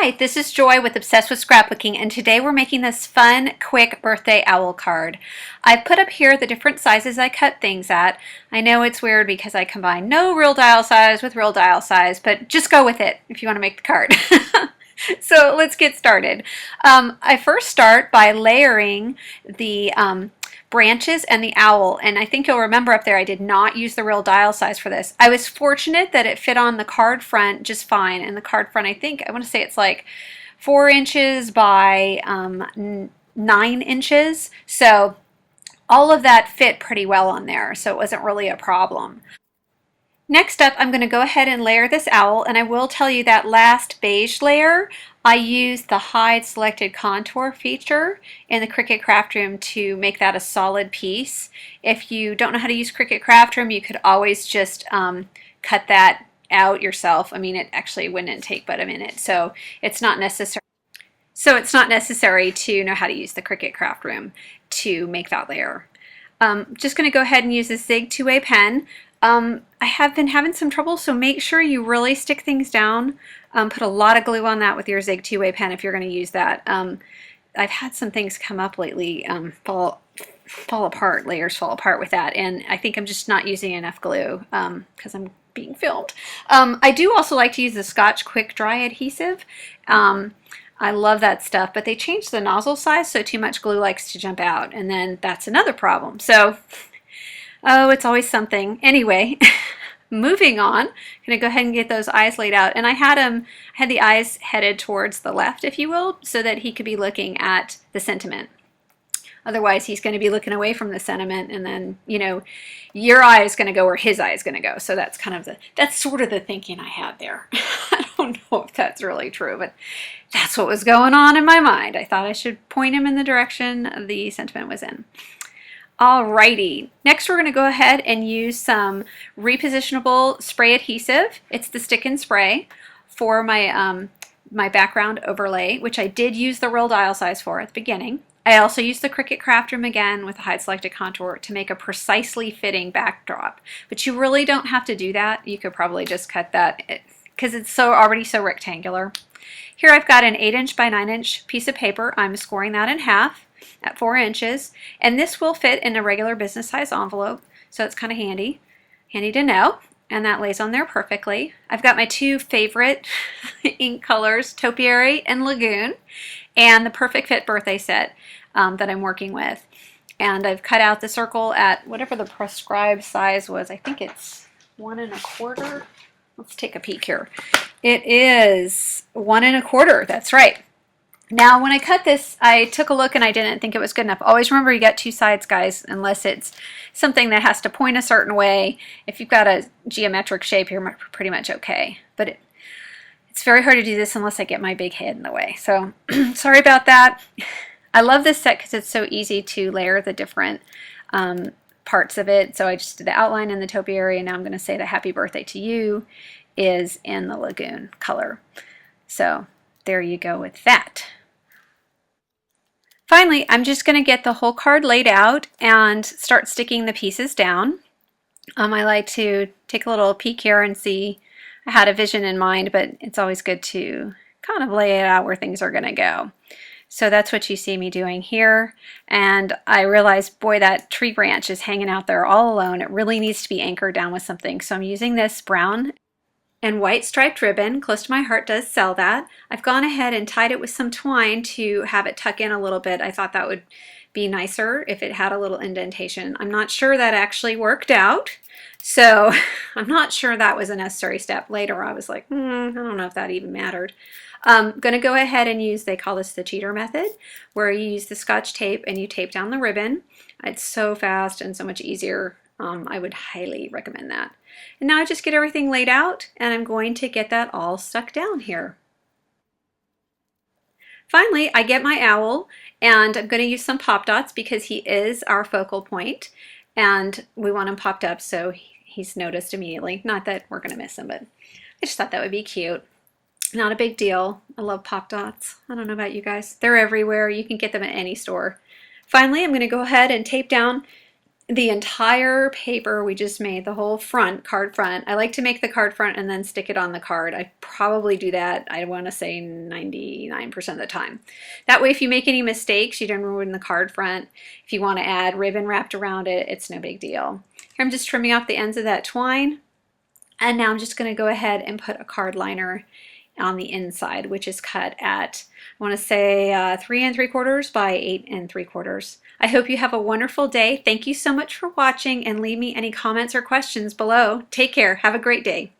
Hi, this is Joy with Obsessed with Scrapbooking, and today we're making this fun, quick birthday owl card. I've put up here the different sizes I cut things at. I know it's weird because I combine no real dial size with real dial size, but just go with it if you want to make the card. So let's get started. I first start by layering the branches and the owl, and I think you'll remember up there I did not use the real dial size for this. I was fortunate that it fit on the card front just fine, and the card front, I want to say it's like 4 inches by 9 inches, so all of that fit pretty well on there, so it wasn't really a problem. Next up, I'm going to go ahead and layer this owl, and I will tell you that last beige layer, I used the Hide Selected Contour feature in the Cricut Craft Room to make that a solid piece. If you don't know how to use Cricut Craft Room, you could always just cut that out yourself. I mean, it actually wouldn't take but a minute, so it's not necessary. To know how to use the Cricut Craft Room to make that layer. Just going to go ahead and use this Zig 2A pen. I have been having some trouble, so make sure you really stick things down. Put a lot of glue on that with your Zig 2A pen if you're going to use that. I've had some things come up lately, fall apart, layers fall apart with that, and I think I'm just not using enough glue because I'm being filmed. I do also like to use the Scotch Quick Dry adhesive. I love that stuff, but they changed the nozzle size, so too much glue likes to jump out, and then that's another problem. So, oh, it's always something. Anyway, moving on, I'm going to go ahead and get those eyes laid out, and I had the eyes headed towards the left, if you will, so that he could be looking at the sentiment. Otherwise, he's going to be looking away from the sentiment, and then, you know, your eye is going to go where his eye is going to go. So that's kind of that's sort of the thinking I had there. I don't know if that's really true, but that's what was going on in my mind. I thought I should point him in the direction the sentiment was in. Alrighty, next we're going to go ahead and use some repositionable spray adhesive. It's the Stick and Spray for my, my background overlay, which I did use the real dial size for at the beginning. I also used the Cricut Craft Room again with the Hide Selected Contour to make a precisely fitting backdrop. But you really don't have to do that. You could probably just cut that because it's already so rectangular. Here I've got an 8-inch by 9-inch piece of paper. I'm scoring that in half at 4 inches, and this will fit in a regular business size envelope, so it's kind of handy to know, and that lays on there perfectly. I've got my two favorite ink colors, Topiary and Lagoon, and the Perfect Fit birthday set that I'm working with, and I've cut out the circle at whatever the prescribed size was. I think it's 1 1/4. Let's take a peek here. It is 1 1/4, that's right. Now, when I cut this, I took a look and I didn't think it was good enough. Always remember you got 2 sides, guys, unless it's something that has to point a certain way. If you've got a geometric shape, you're pretty much okay. But it's very hard to do this unless I get my big head in the way. So, sorry about that. I love this set because it's so easy to layer the different parts of it. So I just did the outline in the topiary, and now I'm going to say the happy birthday to you is in the Lagoon color. So there you go with that. Finally, I'm just going to get the whole card laid out and start sticking the pieces down. I like to take a little peek here and see. I had a vision in mind, but it's always good to kind of lay it out where things are going to go. So that's what you see me doing here. And I realized, boy, that tree branch is hanging out there all alone. It really needs to be anchored down with something. So I'm using this brown and white striped ribbon. Close to My Heart does sell that. I've gone ahead and tied it with some twine to have it tuck in a little bit. I thought that would be nicer if it had a little indentation. I'm not sure that actually worked out, so I'm not sure that was a necessary step. Later I was like, I don't know if that even mattered. I'm going to go ahead and use, they call this the cheater method, where you use the Scotch tape and you tape down the ribbon. It's so fast and so much easier. I would highly recommend that. And now I just get everything laid out, and I'm going to get that all stuck down here. Finally, I get my owl, and I'm going to use some pop dots because he is our focal point, and we want him popped up so he's noticed immediately. Not that we're going to miss him, but I just thought that would be cute. Not a big deal. I love pop dots. I don't know about you guys. They're everywhere. You can get them at any store. Finally, I'm going to go ahead and tape down the entire paper we just made, the whole front, card front. I like to make the card front and then stick it on the card. I probably do that, I want to say 99% of the time. That way if you make any mistakes, you don't ruin the card front. If you want to add ribbon wrapped around it, it's no big deal. Here I'm just trimming off the ends of that twine. And now I'm just going to go ahead and put a card liner on the inside, which is cut at, I want to say 3 3/4 by 8 3/4. I hope you have a wonderful day. Thank you so much for watching, and leave me any comments or questions below. Take care. Have a great day.